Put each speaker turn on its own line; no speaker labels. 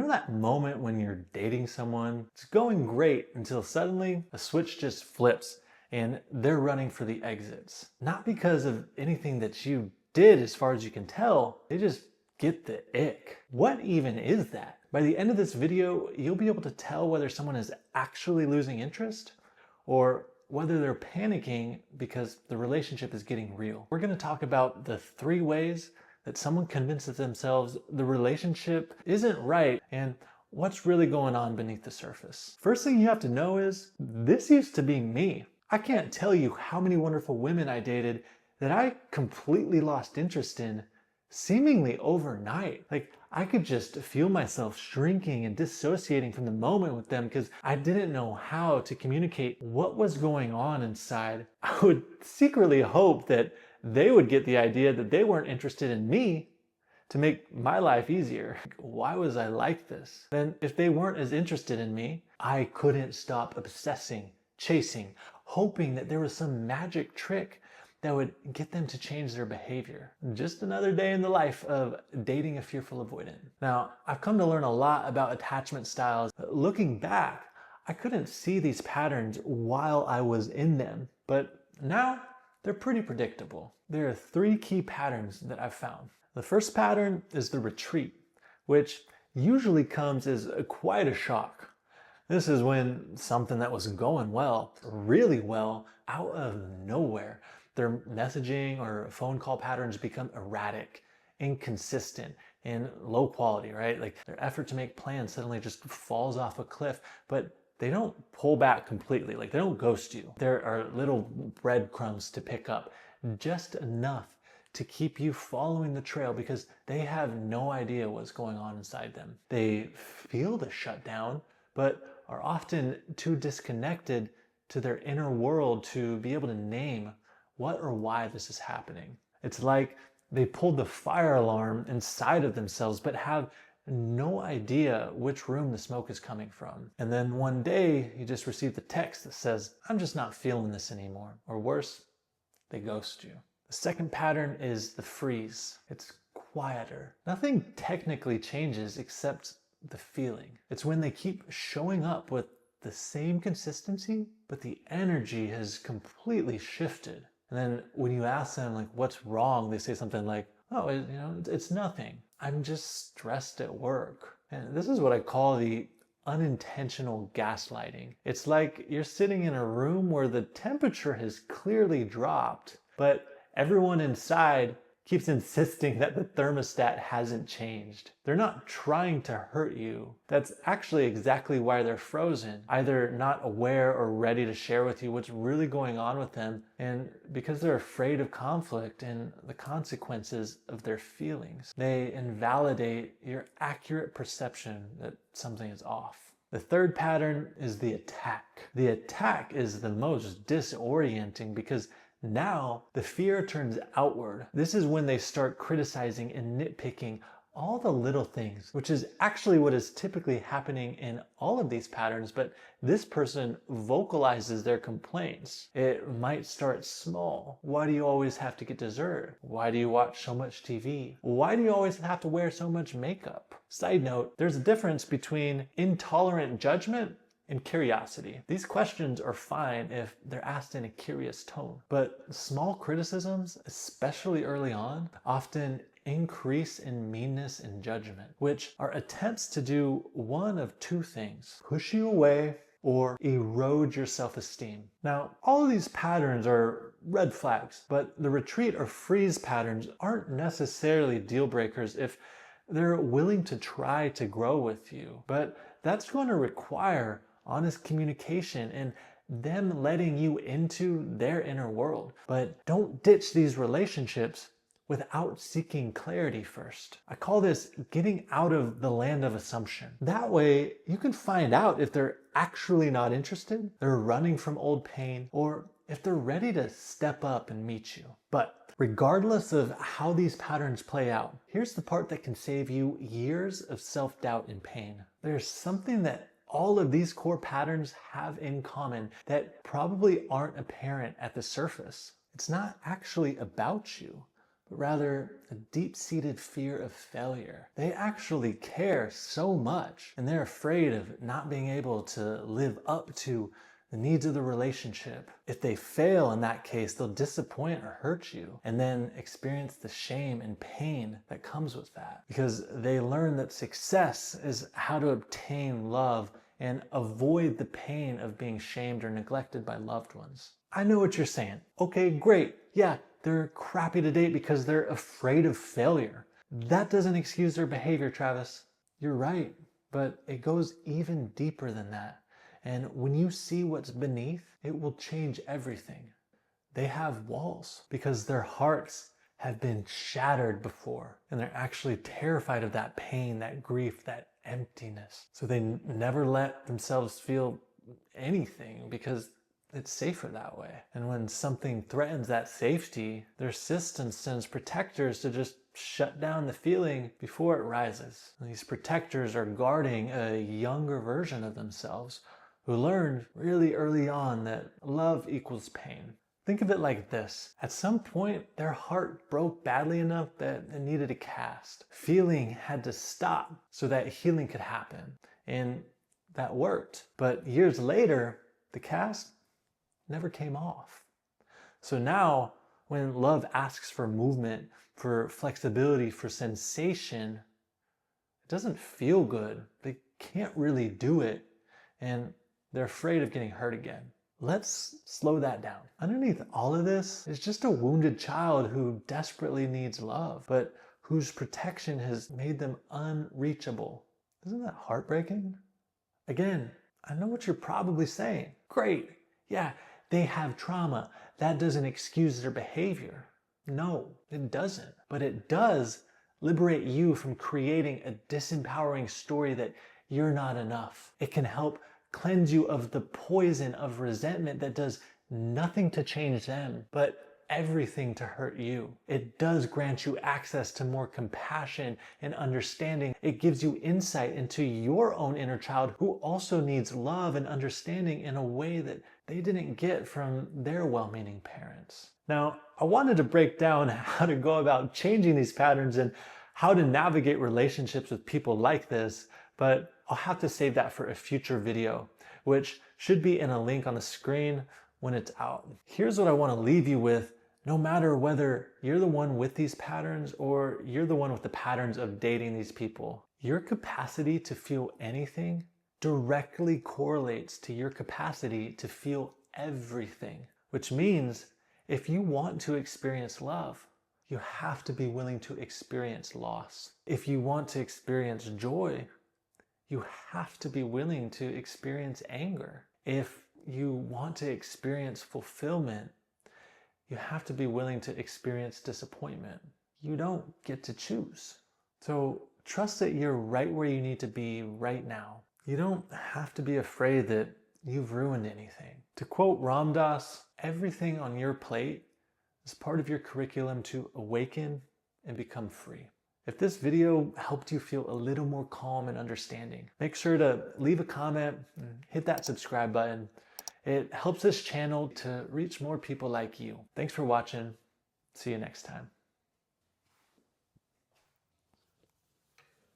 You know that moment when you're dating someone, it's going great until suddenly a switch just flips and they're running for the exits. Not because of anything that you did as far as you can tell, they just get the ick. What even is that? By the end of this video, you'll be able to tell whether someone is actually losing interest or whether they're panicking because the relationship is getting real. We're going to talk about the 3 ways that someone convinces themselves the relationship isn't right and what's really going on beneath the surface. First thing you have to know is, this used to be me. I can't tell you how many wonderful women I dated that I completely lost interest in seemingly overnight. Like, I could just feel myself shrinking and dissociating from the moment with them because I didn't know how to communicate what was going on inside. I would secretly hope that they would get the idea that they weren't interested in me to make my life easier. Why was I like this? Then if they weren't as interested in me, I couldn't stop obsessing, chasing, hoping that there was some magic trick that would get them to change their behavior. Just another day in the life of dating a fearful avoidant. Now, I've come to learn a lot about attachment styles. Looking back, I couldn't see these patterns while I was in them, but now they're pretty predictable. There are 3 key patterns that I've found. The first pattern is the retreat, which usually comes as quite a shock. This is when something that was going well, really well, out of nowhere, their messaging or phone call patterns become erratic, inconsistent, and low quality, right? Like, their effort to make plans suddenly just falls off a cliff, but they don't pull back completely. Like, they don't ghost you. There are little breadcrumbs to pick up, just enough to keep you following the trail because they have no idea what's going on inside them. They feel the shutdown, but are often too disconnected to their inner world to be able to name what or why this is happening. It's like they pulled the fire alarm inside of themselves, but have no idea which room the smoke is coming from. And then one day you just receive the text that says, "I'm just not feeling this anymore." Or worse, they ghost you. The second pattern is the freeze. It's quieter. Nothing technically changes except the feeling. It's when they keep showing up with the same consistency, but the energy has completely shifted. And then when you ask them, like, what's wrong, they say something like, "Oh, it's nothing. I'm just stressed at work." And this is what I call the unintentional gaslighting. It's like you're sitting in a room where the temperature has clearly dropped, but everyone inside keeps insisting that the thermostat hasn't changed. They're not trying to hurt you. That's actually exactly why they're frozen, either not aware or ready to share with you what's really going on with them, and because they're afraid of conflict and the consequences of their feelings. They invalidate your accurate perception that something is off. The third pattern is the attack. The attack is the most disorienting because now the fear turns outward. This is when they start criticizing and nitpicking all the little things, which is actually what is typically happening in all of these patterns, but this person vocalizes their complaints. It might start small. Why do you always have to get dessert? Why do you watch so much TV? Why do you always have to wear so much makeup? Side note, there's a difference between intolerant judgment and curiosity. These questions are fine if they're asked in a curious tone, but small criticisms, especially early on, often increase in meanness and judgment, which are attempts to do one of 2 things: push you away or erode your self-esteem. Now, all of these patterns are red flags, but the retreat or freeze patterns aren't necessarily deal breakers if they're willing to try to grow with you. But that's going to require honest communication and them letting you into their inner world. But don't ditch these relationships without seeking clarity first. I call this getting out of the land of assumption. That way you can find out if they're actually not interested, they're running from old pain, or if they're ready to step up and meet you. But regardless of how these patterns play out, here's the part that can save you years of self-doubt and pain. There's something that all of these core patterns have in common that probably aren't apparent at the surface. It's not actually about you. but rather a deep-seated fear of failure. They actually care so much, and they're afraid of not being able to live up to the needs of the relationship. If they fail in that case, they'll disappoint or hurt you, and then experience the shame and pain that comes with that, because they learn that success is how to obtain love and avoid the pain of being shamed or neglected by loved ones. I know what you're saying. Okay, great. Yeah, they're crappy to date because they're afraid of failure. That doesn't excuse their behavior, Travis. You're right, but it goes even deeper than that. And when you see what's beneath, it will change everything. They have walls because their hearts have been shattered before, and they're actually terrified of that pain, that grief, that emptiness. So they never let themselves feel anything because it's safer that way. And when something threatens that safety, their system sends protectors to just shut down the feeling before it rises. And these protectors are guarding a younger version of themselves who learned really early on that love equals pain. Think of it like this. At some point, their heart broke badly enough that it needed a cast. Feeling had to stop so that healing could happen. And that worked. But years later, the cast never came off. So now, when love asks for movement, for flexibility, for sensation, it doesn't feel good. They can't really do it. And they're afraid of getting hurt again. Let's slow that down. Underneath all of this is just a wounded child who desperately needs love, but whose protection has made them unreachable. Isn't that heartbreaking? Again, I know what you're probably saying. Great. Yeah, they have trauma. That doesn't excuse their behavior. No, it doesn't. But it does liberate you from creating a disempowering story that you're not enough. It can help cleanse you of the poison of resentment that does nothing to change them, but everything to hurt you. It does grant you access to more compassion and understanding. It gives you insight into your own inner child who also needs love and understanding in a way that they didn't get from their well-meaning parents. Now, I wanted to break down how to go about changing these patterns and how to navigate relationships with people like this, but I'll have to save that for a future video, which should be in a link on the screen when it's out. Here's what I want to leave you with, no matter whether you're the one with these patterns or you're the one with the patterns of dating these people. Your capacity to feel anything directly correlates to your capacity to feel everything, which means if you want to experience love, you have to be willing to experience loss. If you want to experience joy, you have to be willing to experience anger. If you want to experience fulfillment, you have to be willing to experience disappointment. You don't get to choose. So trust that you're right where you need to be right now. You don't have to be afraid that you've ruined anything. To quote Ram Dass, everything on your plate is part of your curriculum to awaken and become free. If this video helped you feel a little more calm and understanding, make sure to leave a comment and hit that subscribe button. It helps this channel to reach more people like you. Thanks for watching. See you next time.